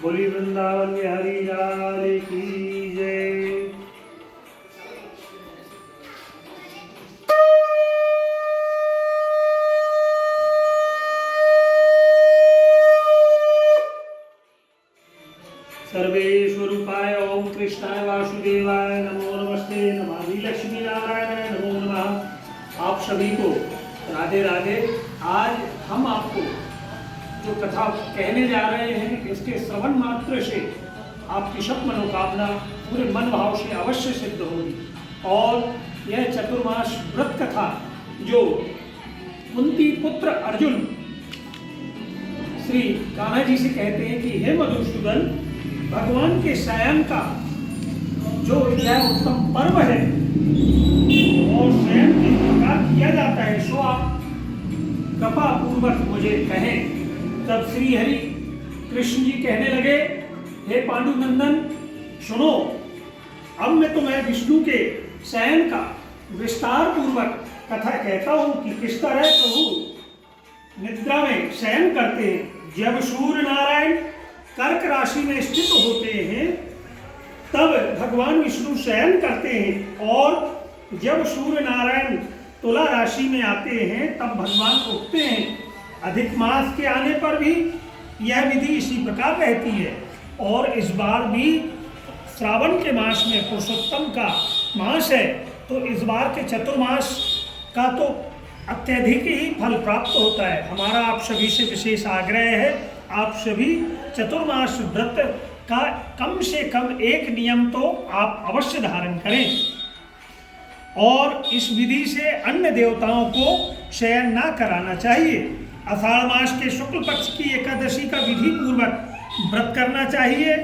बोली वृंदावन बिहारी लाल की जय। सर्वेश्वरूपाय ओम कृष्णाय वासुदेवाय नमो नमस्ते नमामि लक्ष्मी नारायण नमो नमः। आप सभी को राधे राधे। आज हम आपको जो कथा कहने जा रहे हैं इसके श्रवण मात्र से आपकी सब मनोकामना पूरे मन भाव से अवश्य सिद्ध होगी। और यह चतुर्मास व्रत कथा जो कुंती पुत्र अर्जुन श्री कान्हा जी से कहते हैं कि हे मधुसूदन, भगवान के शयन का जो यह उत्तम पर्व है और शयन किस प्रकार किया जाता है सो आप कृपा पूर्वक मुझे कहें। तब श्री हरि कृष्ण जी कहने लगे, हे पांडुनंदन सुनो, अब मैं तुम्हें विष्णु के शयन का विस्तार पूर्वक कथा कहता हूं कि किस तरह प्रभु निद्रा में शयन करते हैं। जब सूर्य नारायण कर्क राशि में स्थित होते हैं तब भगवान विष्णु शयन करते हैं, और जब सूर्य नारायण तुला राशि में आते हैं तब भगवान उठते हैं। अधिक मास के आने पर भी यह विधि इसी प्रकार रहती है। और इस बार भी श्रावण के मास में पुरुषोत्तम का मास है, तो इस बार के चतुर्मास का तो अत्यधिक ही फल प्राप्त होता है। हमारा आप सभी से विशेष आग्रह है, आप सभी चतुर्मास व्रत का कम से कम एक नियम तो आप अवश्य धारण करें, और इस विधि से अन्य देवताओं को शयन ना कराना चाहिए। आषाढ़ मास के शुक्ल पक्ष की एकादशी का विधि पूर्वक व्रत करना चाहिए।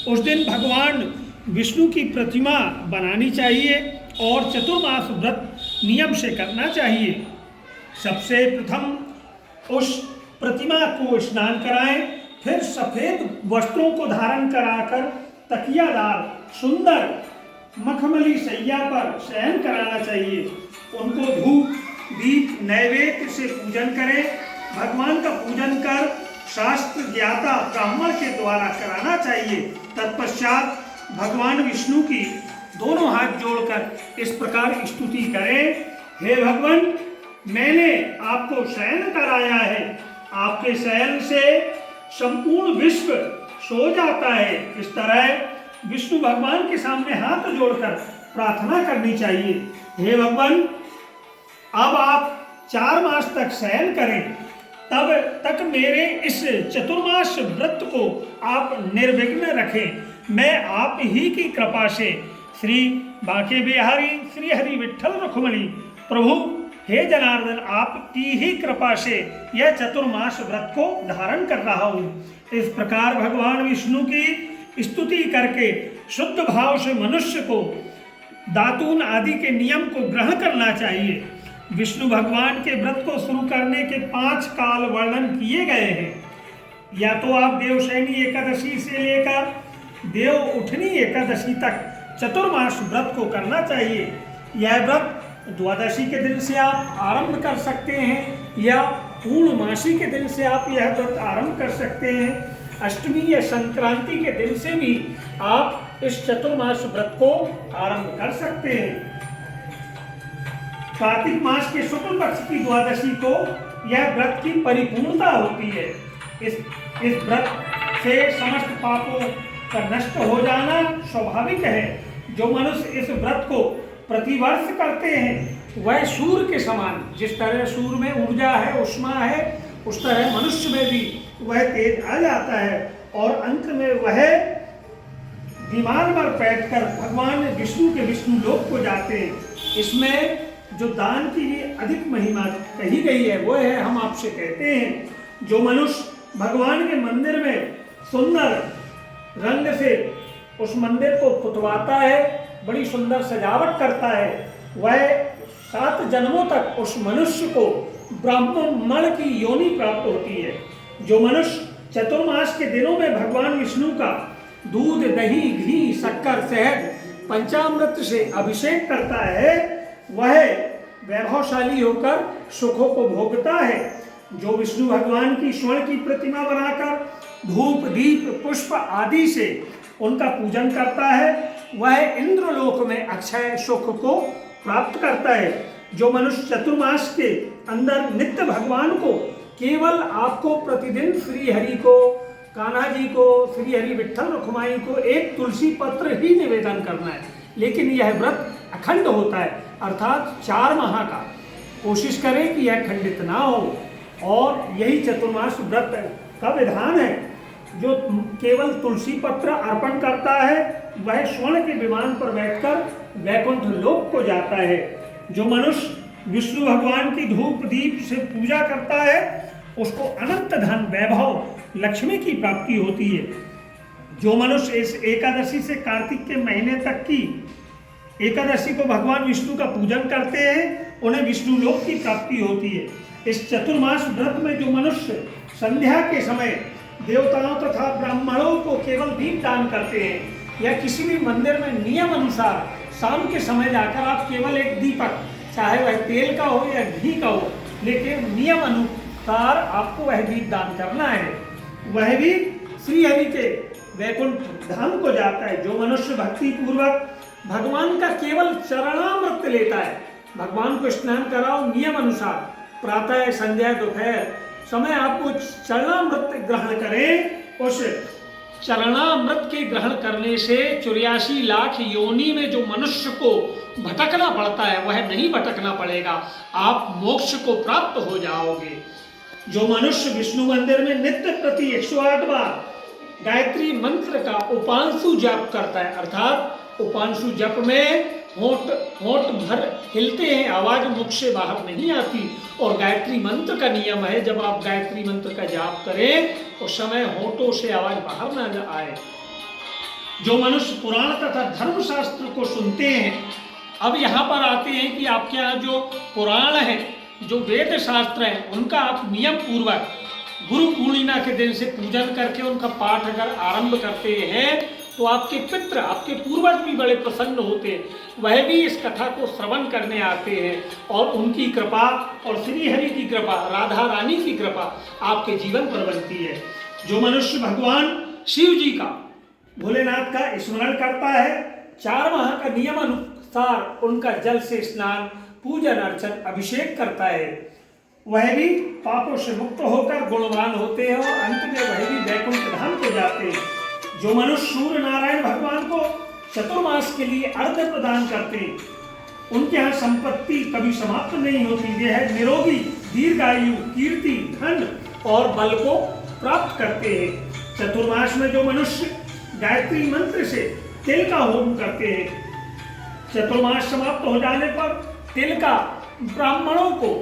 उस दिन भगवान विष्णु की प्रतिमा बनानी चाहिए और चतुर्मास व्रत नियम से करना चाहिए। सबसे प्रथम उस प्रतिमा को स्नान कराएं, फिर सफेद वस्त्रों को धारण कराकर तकियादार सुंदर मखमली सैया पर शयन कराना चाहिए। उनको धूप दीप नैवेद्य से पूजन करें। भगवान का पूजन कर शास्त्र ज्ञाता ब्राह्मण के द्वारा कराना चाहिए। तत्पश्चात भगवान विष्णु की दोनों हाथ जोड़कर इस प्रकार स्तुति करें, हे भगवान, मैंने आपको शयन कराया है, आपके शयन से संपूर्ण विश्व सो जाता है। इस तरह विष्णु भगवान के सामने हाथ जोड़कर प्रार्थना करनी चाहिए, हे भगवान, अब आप 4 मास तक शयन करें, तब तक मेरे इस चतुर्मास व्रत को आप निर्विघ्न रखें। मैं आप ही की कृपा से श्री बांके बिहारी श्री हरि विठ्ठल रुक्मिणी प्रभु हे जनार्दन, आपकी ही कृपा से यह चतुर्मास व्रत को धारण कर रहा हूँ। इस प्रकार भगवान विष्णु की स्तुति करके शुद्ध भाव से मनुष्य को दातून आदि के नियम को ग्रहण करना चाहिए। विष्णु भगवान के व्रत को शुरू करने के 5 काल वर्णन किए गए हैं। या तो आप देवशयनी एकादशी से लेकर देव उठनी एकादशी तक चतुर्मास व्रत को करना चाहिए। यह व्रत द्वादशी के दिन से आप आरंभ कर सकते हैं या पूर्णमासी के दिन से आप यह व्रत आरंभ कर सकते हैं। अष्टमी या संक्रांति के दिन से भी आप इस चतुर्मास व्रत को आरंभ कर सकते हैं। कार्तिक मास के शुक्ल पक्ष की द्वादशी को यह व्रत की परिपूर्णता होती है। इस व्रत से समस्त पापों का नष्ट हो जाना स्वाभाविक है। जो मनुष्य इस व्रत को प्रतिवर्ष करते हैं वह सूर्य के समान, जिस तरह सूर्य में ऊर्जा है उष्मा है, उस तरह मनुष्य में भी वह तेज आ जाता है और अंत में वह विमान पर बैठकर भगवान विष्णु के विष्णु लोक को जाते हैं। इसमें जो दान की अधिक महिमा कही गई है वो है, हम आपसे कहते हैं, जो मनुष्य भगवान के मंदिर में सुंदर रंग से उस मंदिर को पुतवाता है, बड़ी सुंदर सजावट करता है, वह 7 जन्मों तक उस मनुष्य को ब्राह्मण की योनि प्राप्त होती है। जो मनुष्य चतुर्मास के दिनों में भगवान विष्णु का दूध दही घी शक्कर शहद पंचामृत से अभिषेक करता है वह वैभवशाली होकर सुखों को भोगता है। जो विष्णु भगवान की स्वर्ण की प्रतिमा बनाकर धूप दीप पुष्प आदि से उनका पूजन करता है वह इंद्रलोक में अक्षय सुख को प्राप्त करता है। जो मनुष्य चतुर्मास के अंदर नित्य भगवान को केवल आपको प्रतिदिन श्री हरि को, कान्हा जी को, श्री हरि विठ्ठल रुक्माई को एक तुलसी पत्र ही निवेदन करना है, लेकिन यह व्रत अखंड होता है अर्थात 4 माह का। कोशिश करें कि यह खंडित ना हो, और यही चतुर्मास व्रत का विधान है। जो केवल तुलसी पत्र अर्पण करता है वह स्वर्ण के विमान पर बैठकर वैकुंठ लोक को जाता है। जो मनुष्य विष्णु भगवान की धूप दीप से पूजा करता है उसको अनंत धन वैभव लक्ष्मी की प्राप्ति होती है। जो मनुष्य इस एकादशी से कार्तिक के महीने तक की एकादशी को भगवान विष्णु का पूजन करते हैं उन्हें विष्णु लोक की प्राप्ति होती है। इस चतुर्मास व्रत में जो मनुष्य संध्या के समय देवताओं तथा ब्राह्मणों को केवल दीप दान करते हैं या किसी भी मंदिर में नियम अनुसार शाम के समय जाकर आप केवल एक दीपक, चाहे वह तेल का हो या घी का हो, लेकिन नियम अनुसार आपको वह दीप दान करना है, वह भी श्री हरि के वैकुंठ धाम को जाता है। जो मनुष्य भक्ति पूर्वक भगवान का केवल चरणामृत लेता है, भगवान को स्नान कराओ नियम अनुसार, प्रातः संध्या दोपहर समय आपको चरणामृत ग्रहण करें। उस चरणामृत के ग्रहण करने से 84 लाख योनि में जो मनुष्य को भटकना पड़ता है वह नहीं भटकना पड़ेगा, आप मोक्ष को प्राप्त हो जाओगे। जो मनुष्य विष्णु मंदिर में नित्य प्रति 108 बार गायत्री मंत्र का उपांशु जप करता है, अर्थात उपांशु जप में होंठ भर हिलते हैं, आवाज मुख से बाहर नहीं आती, और गायत्री मंत्र का नियम है जब आप गायत्री मंत्र का जाप करें उस समय होंठों से आवाज बाहर ना आए। जो मनुष्य पुराण तथा धर्मशास्त्र को सुनते हैं, अब यहाँ पर आते हैं कि आपके यहाँ जो पुराण है, जो वेद शास्त्र है, उनका आप नियम पूर्वक गुरु पूर्णिमा के दिन से पूजन करके उनका पाठ अगर आरंभ करते हैं तो आपके पितृ, आपके पूर्वज भी बड़े प्रसन्न होते हैं, वह भी इस कथा को श्रवण करने आते हैं और उनकी कृपा और श्री हरि की कृपा, राधा रानी की कृपा आपके जीवन पर बनती है। जो मनुष्य भगवान शिव जी का, भोलेनाथ का स्मरण करता है, 4 माह का नियम अनुसार उनका जल से स्नान, पूजन अर्चन, अभिषेक करता है, वह भी पापों से मुक्त होकर गुणवान होते हैं और अंत में वह भी वैकुंठ धाम को जाते हैं। जो मनुष्य सूर्य नारायण भगवान को चतुर्मास के लिए अर्घ्य प्रदान करते हैं उनके यहाँ संपत्ति कभी समाप्त नहीं होती, यह निरोगी दीर्घायु, कीर्ति, धन और बल को प्राप्त करते हैं। चतुर्मास में जो मनुष्य गायत्री मंत्र से तिल का होम करते हैं, चतुर्मास समाप्त हो जाने पर तिल का ब्राह्मणों को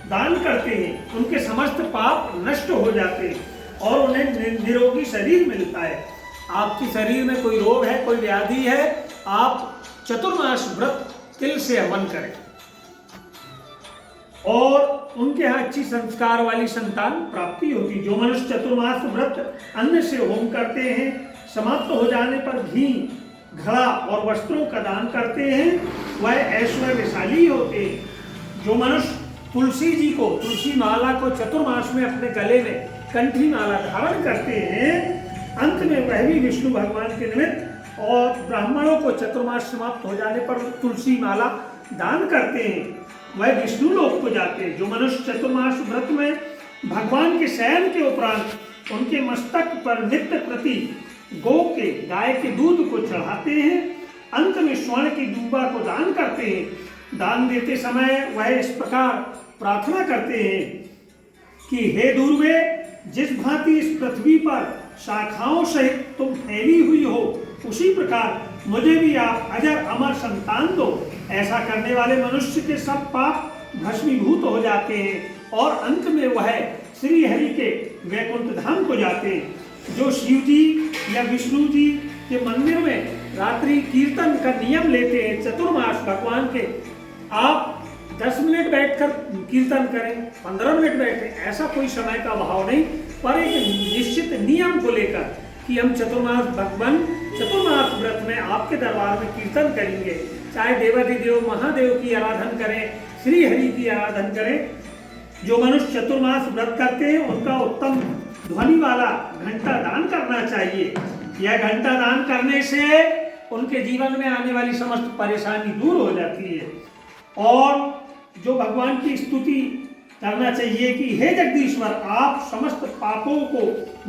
दान करते हैं, उनके समस्त पाप नष्ट हो जाते हैं और उन्हें निरोगी शरीर मिलता है। आपके शरीर में कोई रोग है, कोई व्याधि है, आप चतुर्मास व्रत तिल से हवन करें और उनके यहाँ अच्छी संस्कार वाली संतान प्राप्ति होगी। जो मनुष्य चतुर्मास व्रत अन्न से होम करते हैं, समाप्त हो जाने पर घी, घड़ा और वस्त्रों का दान करते हैं, वह ऐश्वर्यशाली होते हैं। जो मनुष्य तुलसी जी को, तुलसी माला को चतुर्मास में अपने गले में कंठी माला धारण करते हैं, अंत में वह भी विष्णु भगवान के निमित्त और ब्राह्मणों को चतुर्मास समाप्त हो जाने पर तुलसी माला दान करते हैं, वह विष्णु लोक को जाते हैं। जो मनुष्य चतुर्मास व्रत में भगवान के शयन के उपरांत उनके मस्तक पर नित्य प्रति गाय के दूध को चढ़ाते हैं, अंत में स्वर्ण की दूबा को दान करते हैं। दान देते समय वह इस प्रकार प्रार्थना करते हैं कि हे दुर्वे, जिस भांति इस पृथ्वी पर शाखाओं सहित तुम फैली हुई हो, उसी प्रकार मुझे भी आप अजर अमर संतान दो। ऐसा करने वाले मनुष्य के सब पाप भस्मीभूत हो जाते हैं और अंत में वह श्री हरि के वैकुंठ धाम को जाते हैं। जो शिव जी या विष्णु जी के मंदिर में रात्रि कीर्तन का नियम लेते हैं चतुर्मास भगवान के, आप 10 मिनट बैठकर कीर्तन करें, 15 मिनट बैठें, ऐसा कोई समय का अभाव नहीं, पर एक निश्चित नियम को लेकर कि हम चतुर्मास व्रत में आपके दरबार में कीर्तन करेंगे, चाहे देवाधिदेव महादेव की आराधना करें, श्री हरि की आराधना करें। जो मनुष्य चतुर्मास व्रत करते हैं उनका उत्तम ध्वनि वाला घंटा दान करना चाहिए। यह घंटा दान करने से उनके जीवन में आने वाली समस्त परेशानी दूर हो जाती है। और जो भगवान की स्तुति करना चाहिए कि हे जगदीश्वर, आप समस्त पापों को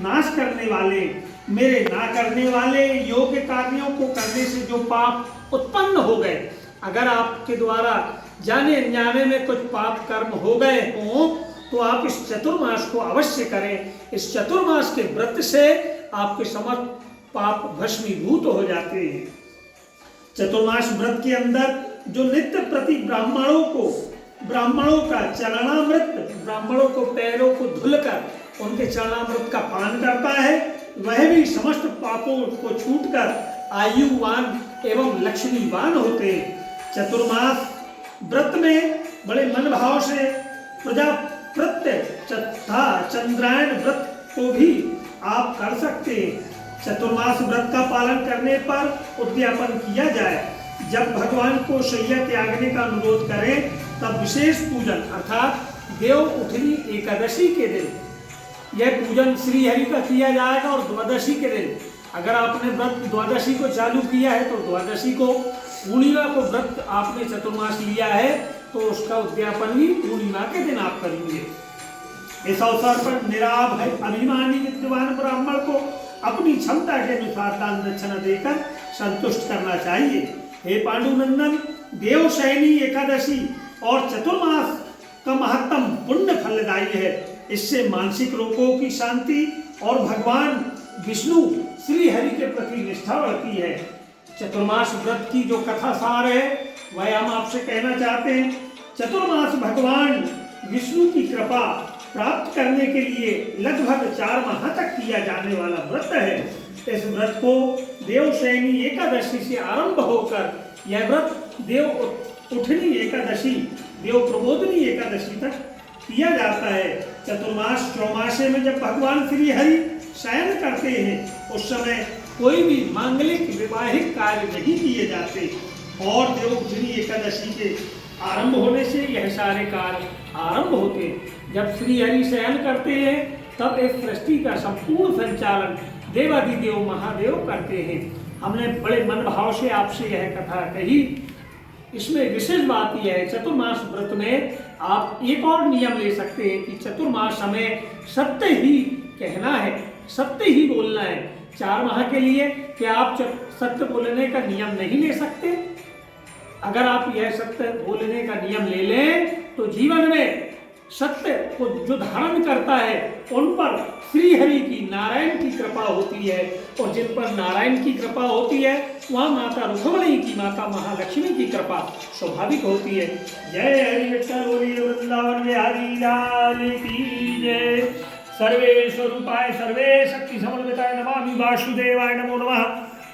नाश करने वाले, मेरे ना करने वाले योग्य कार्यों को करने से जो पाप उत्पन्न हो गए, अगर आपके द्वारा जाने अनजाने में कुछ पाप कर्म हो गए हों तो आप इस चतुर्मास को अवश्य करें। इस चतुर्मास के व्रत से आपके समस्त पाप भस्मीभूत हो जाते हैं। चतुर्मास व्रत के अंदर जो नित्य प्रति ब्राह्मणों का चरणामृत, ब्राह्मणों को पैरों को धुलकर उनके चरणामृत का पान करता है, वह भी समस्त पापों को छूटकर आयुवान एवं लक्ष्मीवान होते हैं। चतुर्मास व्रत में बड़े मन भाव से प्रजाप्रत्य तथा चंद्रायण व्रत को भी आप कर सकते हैं। चतुर्मास व्रत का पालन करने पर उद्यापन किया जाए। जब भगवान को शैया त्यागने का अनुरोध करें तब विशेष पूजन अर्थात देव उठनी एकादशी के दिन यह पूजन श्री हरि का किया जाएगा। और द्वादशी के दिन अगर आपने व्रत द्वादशी को चालू किया है तो द्वादशी को, पूर्णिमा को व्रत आपने चतुर्मास लिया है तो उसका उद्यापन भी पूर्णिमा के दिन आप करेंगे। इस अवसर पर निराभ अभिमानी विद्वान ब्राह्मण को अपनी क्षमता के अनुसार दान दक्षिणा देकर संतुष्ट करना चाहिए। हे पांडुनंदन, देवशयनी एकादशी और चतुर्मास का महत्तम पुण्य फलदायी है। इससे मानसिक रोगों की शांति और भगवान विष्णु श्री हरि के प्रति निष्ठा बढ़ती है। चतुर्मास व्रत की जो कथा सार है वह हम आपसे कहना चाहते हैं। चतुर्मास भगवान विष्णु की कृपा प्राप्त करने के लिए लगभग 4 माह तक किया जाने वाला व्रत है। इस व्रत को देवशयनी एकादशी से आरंभ होकर यह व्रत देव उठनी एकादशी, देव प्रबोधनी एकादशी तक किया जाता है। चतुर्मास चौमासे में जब भगवान श्री हरि शयन करते हैं उस समय कोई भी मांगलिक वैवाहिक कार्य नहीं किए जाते और देव उठनी एकादशी के आरंभ होने से यह सारे कार्य आरंभ होते हैं। जब श्री हरि शयन करते हैं तब इस सृष्टि का संपूर्ण संचालन देवादिदेव महादेव करते हैं। हमने बड़े मन भाव से आपसे यह कथा कही। इसमें विशेष बात यह है, चतुर्मास व्रत में आप एक और नियम ले सकते हैं कि चतुर्मास हमें सत्य ही कहना है, सत्य ही बोलना है। 4 माह के लिए क्या आप सत्य बोलने का नियम नहीं ले सकते? अगर आप यह सत्य बोलने का नियम ले लें तो जीवन में सत्य को जो धारण करता है उन पर श्री हरि की, नारायण की कृपा होती है। और जिन पर नारायण की कृपा होती है वहाँ माता रुक्मिणी की, माता महालक्ष्मी की कृपा स्वाभाविक होती है। जय हरि विठ्ठल वृंदावन बिहारी लाल की जय। सर्वे स्वरूपाय सर्वे शक्ति समन्विताय नमामि वासुदेवाय नमो नमः।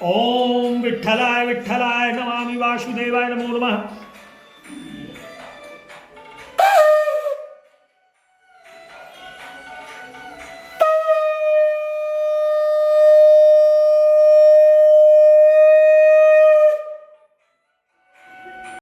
ओम विठ्ठलाय विठ्ठलाय नमामि वासुदेवाय नमो नमः।